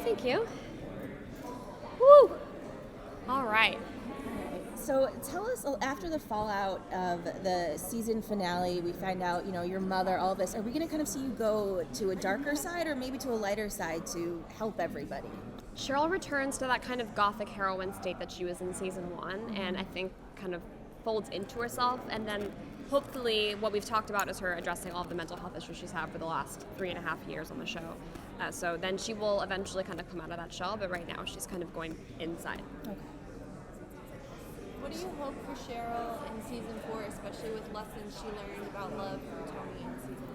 thank you. Woo! All right. So tell us, after the fallout of the season finale, we find out, your mother, all of this. Are we going to kind of see you go to a darker side or maybe to a lighter side to help everybody? Cheryl returns to that kind of gothic heroine state that she was in season 1, and I think kind of folds into herself, and then hopefully what we've talked about is her addressing all of the mental health issues she's had for the last 3.5 years on the show. So then she will eventually kind of come out of that shell, but right now she's kind of going inside. Okay. What do you hope for Cheryl in season 4, especially with lessons she learned about love from Choni in season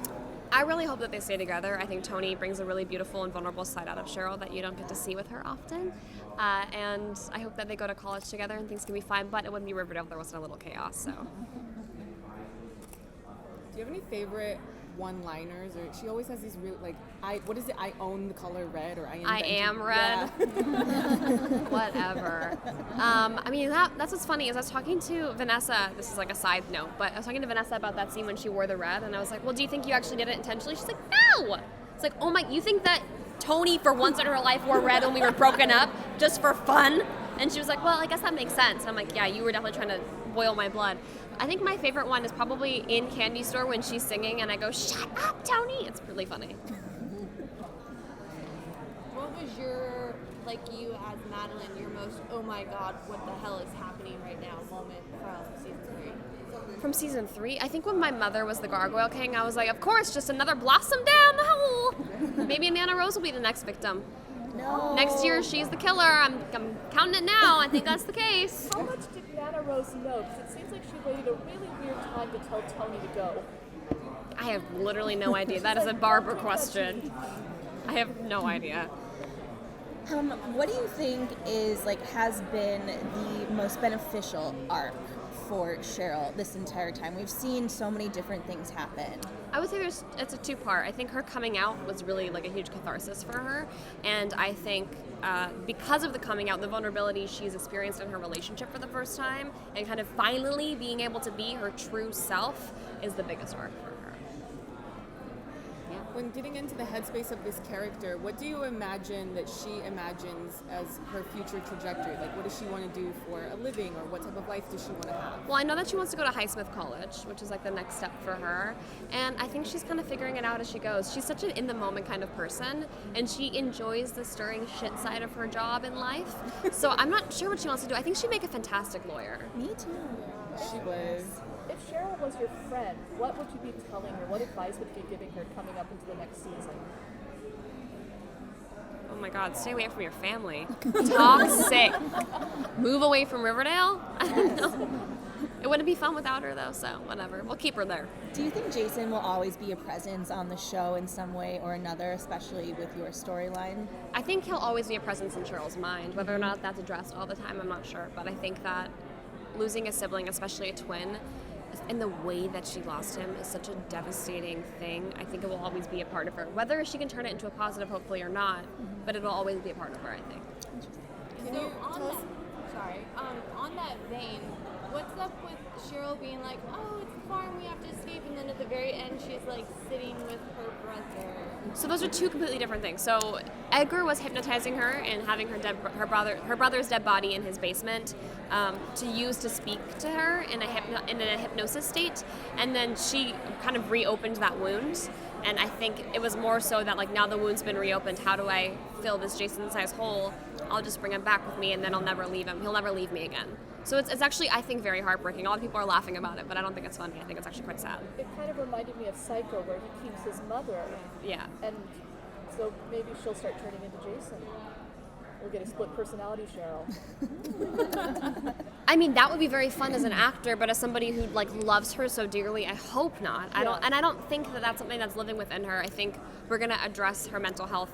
3? I really hope that they stay together. I think Choni brings a really beautiful and vulnerable side out of Cheryl that you don't get to see with her often. And I hope that they go to college together and things can be fine, but it wouldn't be Riverdale if there wasn't a little chaos, so. Do you have any favorite one-liners? Or she always has these real, what is it? I own the color red, or I am red. Yeah. Whatever. That's what's funny is I was talking to Vanessa, this is like a side note, but I was talking to Vanessa about that scene when she wore the red, and I was like, well, do you think you actually did it intentionally? She's like, no! It's like, oh my, you think that Choni for once in her life wore red when we were broken up just for fun? And she was like, well, I guess that makes sense. And I'm like, yeah, you were definitely trying to boil my blood. I think my favorite one is probably in Candy Store when she's singing and I go, shut up, Choni! It's really funny. What was you as Madelaine, your most, oh my god, what the hell is happening right now moment from season 3? From season 3, I think when my mother was the Gargoyle King, I was like, of course, just another blossom down the hole. Maybe Nana Rose will be the next victim. No. Next year, she's the killer. I'm counting it now. I think that's the case. How much did Nana Rose know? Because it seems like she waited a really weird time to tell Choni to go. I have literally no idea. That is a Barbara question. I have no idea. What do you think has been the most beneficial arc for Cheryl this entire time? We've seen so many different things happen. I would say it's a two-part. I think her coming out was really like a huge catharsis for her, and I think because of the coming out, the vulnerability she's experienced in her relationship for the first time, and kind of finally being able to be her true self is the biggest arc for her. When getting into the headspace of this character, what do you imagine that she imagines as her future trajectory? Like, what does she want to do for a living, or what type of life does she want to have? Well, I know that she wants to go to Highsmith College, which is like the next step for her, and I think she's kind of figuring it out as she goes. She's such an in-the-moment kind of person, and she enjoys the stirring shit side of her job in life, so I'm not sure what she wants to do. I think she'd make a fantastic lawyer. Me too. She was. If Cheryl was your friend, what would you be telling her? What advice would you be giving her coming up into the next season? Oh my God, stay away from your family. Toxic. Move away from Riverdale? I don't know. It wouldn't be fun without her though, so whatever. We'll keep her there. Do you think Jason will always be a presence on the show in some way or another, especially with your storyline? I think he'll always be a presence in Cheryl's mind. Whether or not that's addressed all the time, I'm not sure. But I think that losing a sibling, especially a twin, and the way that she lost him is such a devastating thing. I think it will always be a part of her. Whether she can turn it into a positive, hopefully, or not, but it will always be a part of her, I think. So on that vein, what's up with Cheryl being like, oh, it's a farm, we have to escape, and then at the very end she's like sitting with her brother? So those are two completely different things. So Edgar was hypnotizing her and having her brother's dead body in his basement to use to speak to her in a hypnosis state, and then she kind of reopened that wound. And I think it was more so that now the wound's been reopened. How do I fill this Jason-sized hole? I'll just bring him back with me, and then I'll never leave him. He'll never leave me again. So it's actually, I think, very heartbreaking. A lot of people are laughing about it, but I don't think it's funny. I think it's actually quite sad. It kind of reminded me of Psycho, where he keeps his mother. Yeah. And so maybe she'll start turning into Jason. We'll get a split personality Cheryl. I mean, that would be very fun as an actor, but as somebody who loves her so dearly, I hope not. I don't think that that's something that's living within her. I think we're gonna address her mental health.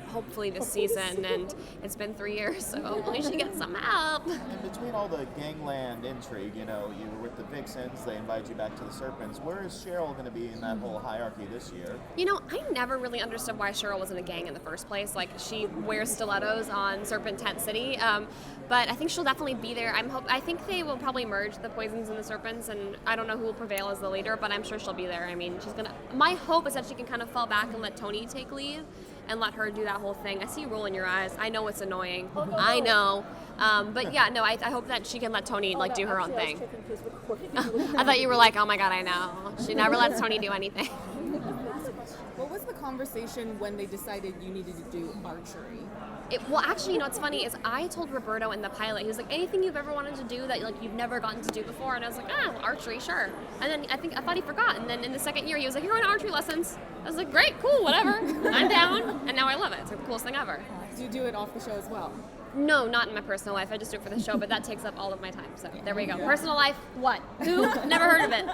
Hopefully this season, and it's been 3 years, so hopefully she gets some help. And between all the gangland intrigue, you were with the Vixens, they invited you back to the Serpents. Where is Cheryl going to be in that whole hierarchy this year? I never really understood why Cheryl was in a gang in the first place. She wears stilettos on Serpent Tent City, but I think she'll definitely be there. I think they will probably merge the Poisons and the Serpents, and I don't know who will prevail as the leader, but I'm sure she'll be there. I mean, my hope is that she can kind of fall back and let Choni take lead, and let her do that whole thing. I see you roll in your eyes. I know it's annoying. I know. But yeah, no, I hope that she can let Tony like do her own thing. I thought you were like, oh my god, I know. She never lets Tony do anything. What was the conversation when they decided you needed to do archery? Well, actually, you know what's funny is I told Roberto in the pilot, he was like, anything you've ever wanted to do that like you've never gotten to do before, and I was like, well, archery, sure. And then I thought he forgot, and then in the second year he was like, you're on archery lessons. I was like, great, cool, whatever, I'm down, and now I love it. It's the coolest thing ever. Do you do it off the show as well? No, not in my personal life. I just do it for the show, but that takes up all of my time. So there we go. Personal life, what? Who? Never heard of it.